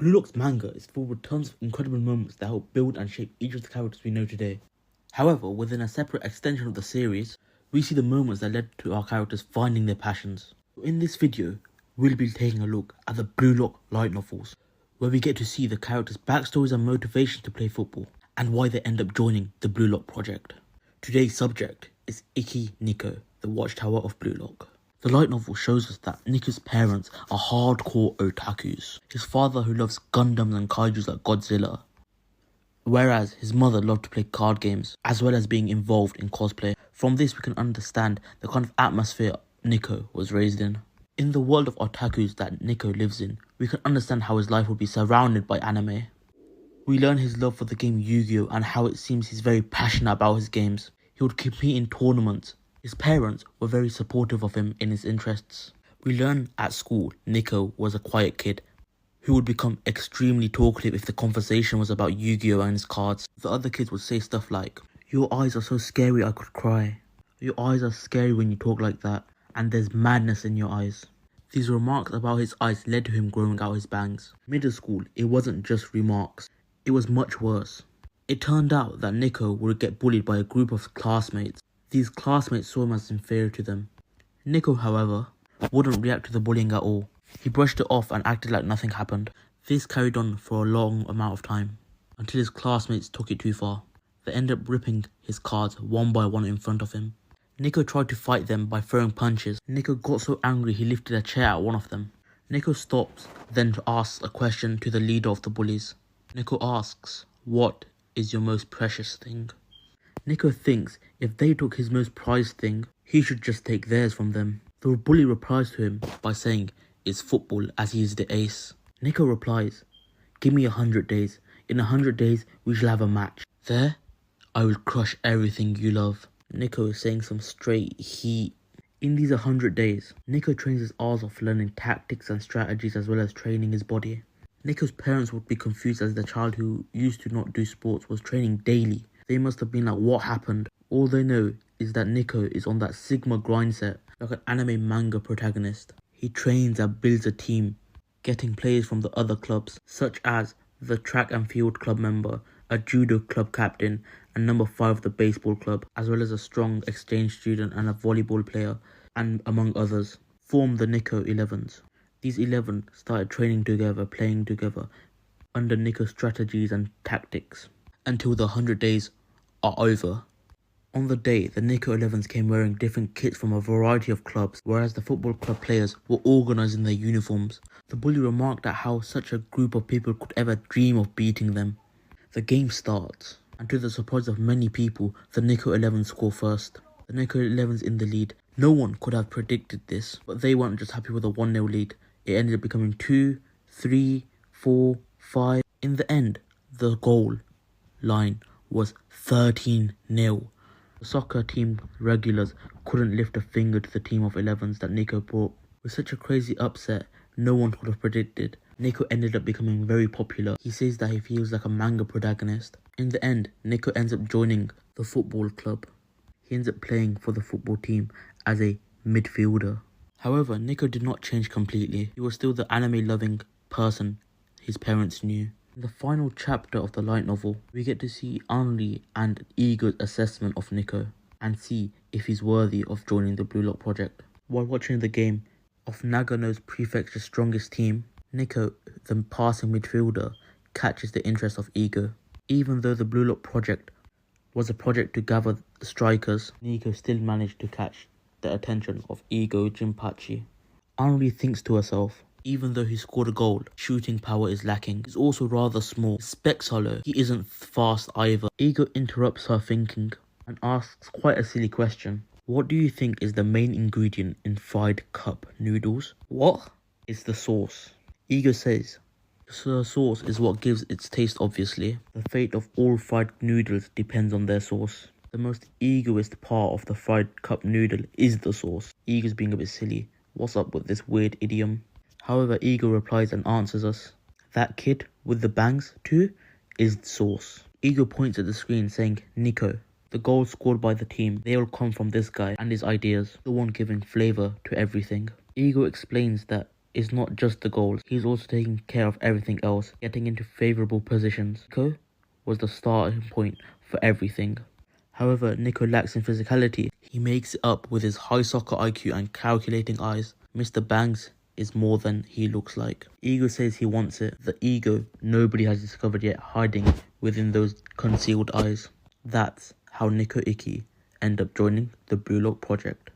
Blue Lock's manga is filled with tons of incredible moments that help build and shape each of the characters we know today. However, within a separate extension of the series, we see the moments that led to our characters finding their passions. In this video, we'll be taking a look at the Blue Lock light novels, where we get to see the characters' backstories and motivations to play football, and why they end up joining the Blue Lock project. Today's subject is Ikki Niko, the Watchtower of Blue Lock. The light novel shows us that Niko's parents are hardcore otakus. His father who loves Gundams and kaijus like Godzilla, whereas his mother loved to play card games, as well as being involved in cosplay. From this we can understand the kind of atmosphere Niko was raised in. In the world of otakus that Niko lives in, we can understand how his life would be surrounded by anime. We learn his love for the game Yu-Gi-Oh! And how it seems he's very passionate about his games. He would compete in tournaments. His parents were very supportive of him in his interests. We learn at school Niko was a quiet kid who would become extremely talkative if the conversation was about Yu-Gi-Oh! And his cards. The other kids would say stuff like, "Your eyes are so scary I could cry. Your eyes are scary when you talk like that. And there's madness in your eyes." These remarks about his eyes led to him growing out his bangs. Middle school, it wasn't just remarks. It was much worse. It turned out that Niko would get bullied by a group of classmates. These classmates saw him as inferior to them. Niko, however, wouldn't react to the bullying at all. He brushed it off and acted like nothing happened. This carried on for a long amount of time, until his classmates took it too far. They ended up ripping his cards one by one in front of him. Niko tried to fight them by throwing punches. Niko got so angry he lifted a chair at one of them. Niko stops, then asks a question to the leader of the bullies. Niko asks, "What is your most precious thing?" Niko thinks if they took his most prized thing, he should just take theirs from them. The bully replies to him by saying it's football, as he is the ace. Niko replies, "Give me 100 days. In 100 days, we shall have a match. There, I will crush everything you love." Niko is saying some straight heat. In these 100 days, Niko trains his arse off learning tactics and strategies as well as training his body. Niko's parents would be confused as the child who used to not do sports was training daily. They must have been like, what happened? All they know is that Niko is on that Sigma grind set, like an anime manga protagonist. He trains and builds a team, getting players from the other clubs, such as the track and field club member, a judo club captain, and number 5 of the baseball club, as well as a strong exchange student and a volleyball player, and among others, form the Niko 11s. These 11 started training together, playing together, under Niko's strategies and tactics, until the 100 days are over. On the day, the Niko 11s came wearing different kits from a variety of clubs, whereas the football club players were organised in their uniforms. The bully remarked at how such a group of people could ever dream of beating them. The game starts, and to the surprise of many people, the Niko 11s score first. The Niko 11s in the lead. No one could have predicted this, but they weren't just happy with a 1-0 lead. It ended up becoming 2, 3, 4, 5. In the end, the goal line was 13-0. The soccer team regulars couldn't lift a finger to the team of 11s that Niko brought. With such a crazy upset, no one could have predicted. Niko ended up becoming very popular. He says that he feels like a manga protagonist. In the end, Niko ends up joining the football club. He ends up playing for the football team as a midfielder. However, Niko did not change completely. He was still the anime-loving person his parents knew. In the final chapter of the light novel, we get to see Anri and Ego's assessment of Niko and see if he's worthy of joining the Blue Lock project. While watching the game of Nagano's prefecture's strongest team, Niko, the passing midfielder, catches the interest of Ego. Even though the Blue Lock project was a project to gather the strikers, Niko still managed to catch the attention of Ego Jinpachi. Anri thinks to herself, even though he scored a goal, shooting power is lacking. He's also rather small. His specs are low. He isn't fast either. Ego interrupts her thinking and asks quite a silly question. What do you think is the main ingredient in fried cup noodles? What? It's the sauce. Ego says, the sauce is what gives its taste, obviously. The fate of all fried noodles depends on their sauce. The most egoist part of the fried cup noodle is the sauce. Ego's being a bit silly. What's up with this weird idiom? However, Ego replies and answers us. That kid with the bangs too is the sauce. Ego points at the screen saying, Niko. The goals scored by the team, they all come from this guy and his ideas, the one giving flavour to everything. Ego explains that is not just the goals, he's also taking care of everything else, getting into favourable positions. Niko was the starting point for everything. However, Niko lacks in physicality. He makes it up with his high soccer IQ and calculating eyes. Mr. Bangs is more than he looks like. Ego says he wants it, the ego nobody has discovered yet hiding within those concealed eyes. That's how Niko Ikki end up joining the BLUELOCK project.